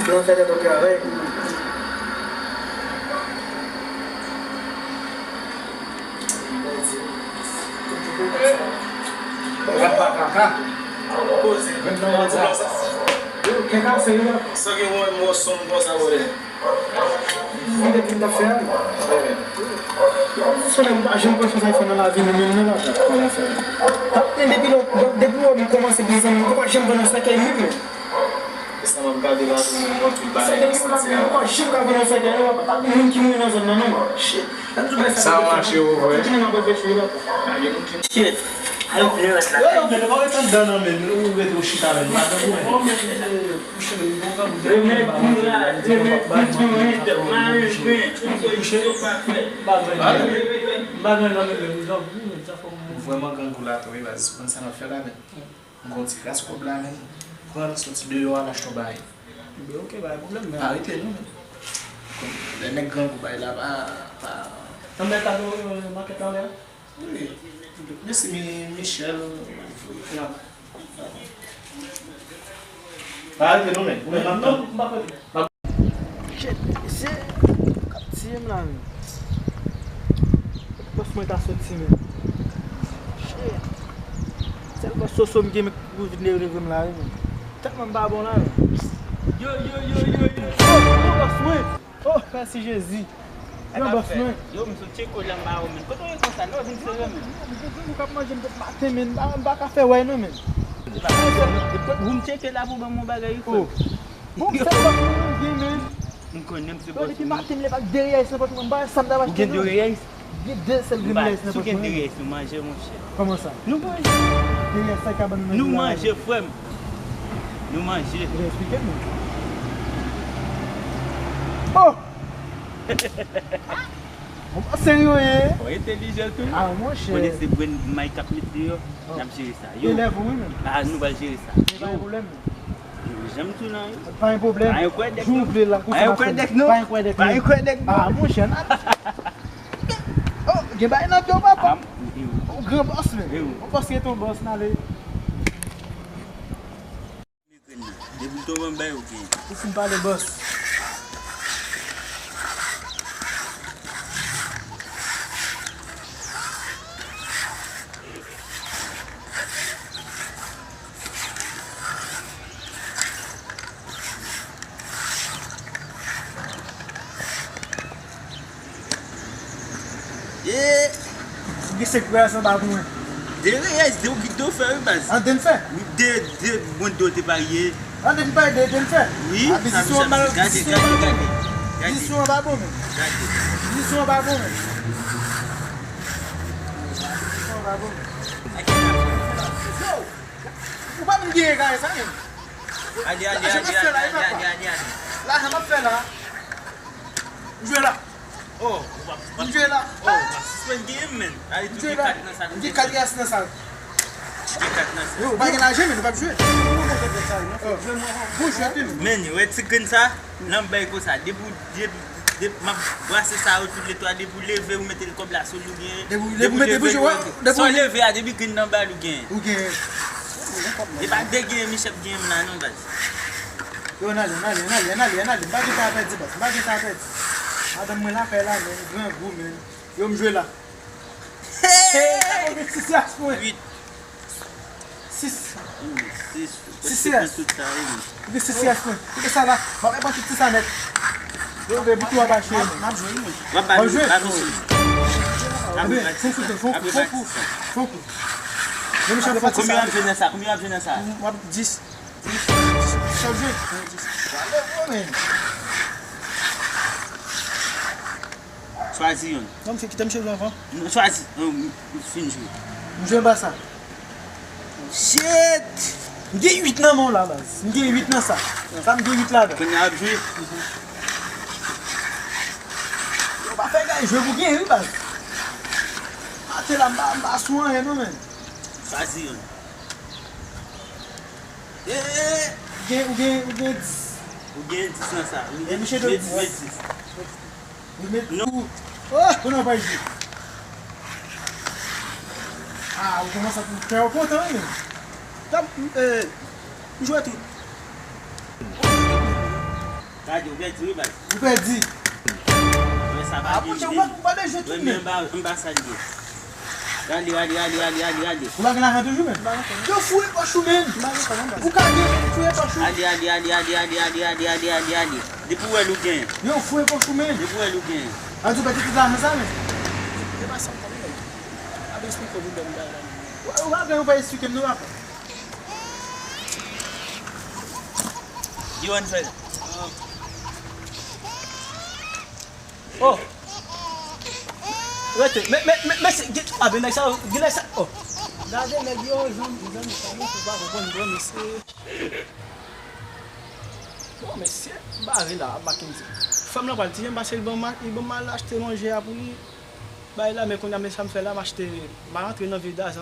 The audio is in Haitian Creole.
Não sei do que é, velho. Vai pra cá? Quer cá, senhor? Só que uma emoção não posso agora. Ainda quinta-feira. A gente pode fazer isso na vida, não é? Depois eu começo a dizer, a gente vai não sair muito. Essa é uma brincadeira lá do outro bairro. Eu acho que não sai daí, tá muito não sei não. Só acho que eu vou. Aí eu Eu não estou andando mesmo, não vejo o chitara, mas não Vraiment gangula também, mas quando você não fez nada, não consegue ficar com problema. Quando você te deu a nasto bai, deu que vai problema. ah, entendeu? Quando é gango vai lá, Também está no maquetão, né? nesse Michel, Ah, entendeu, né? Não, esse time lá. Posso montar só de cima. Se ele gostou só de game com o vídeo de lá, tá com um babão lá. Yo. Oh, PSG. Eu gosto muito. Eu me sou checo lá mal, mano. Quando eu consta, não vim ser mano. Não cap mais gente bater men, ba café uai não men. Depois vamos checar lá para o bagulho. Bom, você vai game men. Não conheço se Quando que bater me levar derrière isso para um bar sam da bater. Quem deu isso? De celle game là isso Su quem deu isso? Manger mon cher. Comment ça? Não mange. Derrière ça cabane men. Nous manger frère. Nous manger. Expliquez-moi. Oh! Sérieux, hein? Oh, intelligent tout. Ah, mon cher. Connaissez bien my cap météo. J'aime gérer ça. Yo. Élève oui même. Ah, nous allons gérer ça. Pas un problème. J'aime tout non. Pas un problème. Pas un quoi d'ec. J'ouvre la Pas un quoi d'ec non. Pas un quoi d'ec. Pas un quoi d'ec. Ah, mon cher. Oh, j'ai pas un peu papa. O grand boss mais. On pense que ton boss n'a le. Depuis tout le monde bien ok. Tu fumes pas le boss. Você conhece a bagunça? Deu que tu fez, mas. Andem de fé? De bom dote parier. Andem de fé, de fé? Oui, Ah, ça isso é uma bagunça. Isso é uma bagunça. Isso é uma bagunça. O que me diga aí, sabe? Ali. Lá, já não fé lá. Jouer lá. Oh, Jouer lá. suspend game, man. Ali tu Jouer fica lá. nessa. De calias na sala. Fica nessa. Eu vai ganhar jamais, não vai jouer. Vou jouer tudo. Man, eu te ganho ça, não bem com ça. Ma brasse ça autour de toi, debout lever ou mettre le câble là sur le gain. Sans lever à début que non bas le gain. Ok. Et pas de game, Michel game là non bas. Yo, nali. Bagi ta apet, Zibas. Bagi ta apet. Adam mwen la fè la, men. Gran gou, men. Yo m'jwe la. Hey! 6 yas, mwen. 8. 6. 6 yas. tout ça. 6 yas, mwen. Ike sa la. Ba mwen pati 6 anet. Yo, be, bitou abache, men. Va pas jouer. Fokou. Yo m'chè de pati Combien sa. de jeune ça? Combien de jeune ça? Wap 10. Chal jwe. Alè, men. Choisis un. Non, m'fè ki tem chè l'enfant. Choisis. Fin jouer. M'jwe ba sa. Shit! M'ge 8 nan mon la, bas. M'ge 8 nan sa. Sa m'ge 8 la, da. Quand on a joué, Yo, ba fè gay, jwe pou gen, oui, bas. Ate la mba souan, non, men. choisis un. Ou gen 10. Ou bien 10 dans ça. Et monsieur de 10. Non. Oh, on n'a pas joué. Ah, on commence à faire au compte, hein, mais. Joue à tout. Gade, ou perdi, oui, bas. Ou perdi. Ça va. Ah, pour vous pas de jeu tout Oui, même. mais pas ça lié. Allez. Vous va gagner toujours même. Tu fouez pas chou même. Vous gagnez, tu fouez pas chou. Allez. Depuis où est le gain? Yo fouez pas chou même. Depuis où est le gain? Ah, tu peux te faire ça même. C'est pas ça comme ça. Avec ce que vous donnez là. On va expliquer nous après. You want to Oh. Ouais, mais ah ben ça, ça. Oh. Regardez les gars, ils ont ça, on va comprendre mais c'est bon, mais c'est barré là, Mackenzie. Femme là pas dire parce qu'il bon mal acheter manger pour lui. Bah là mais qu'on a mais ça me fait là m'acheter, m'a rentrer dans vidage.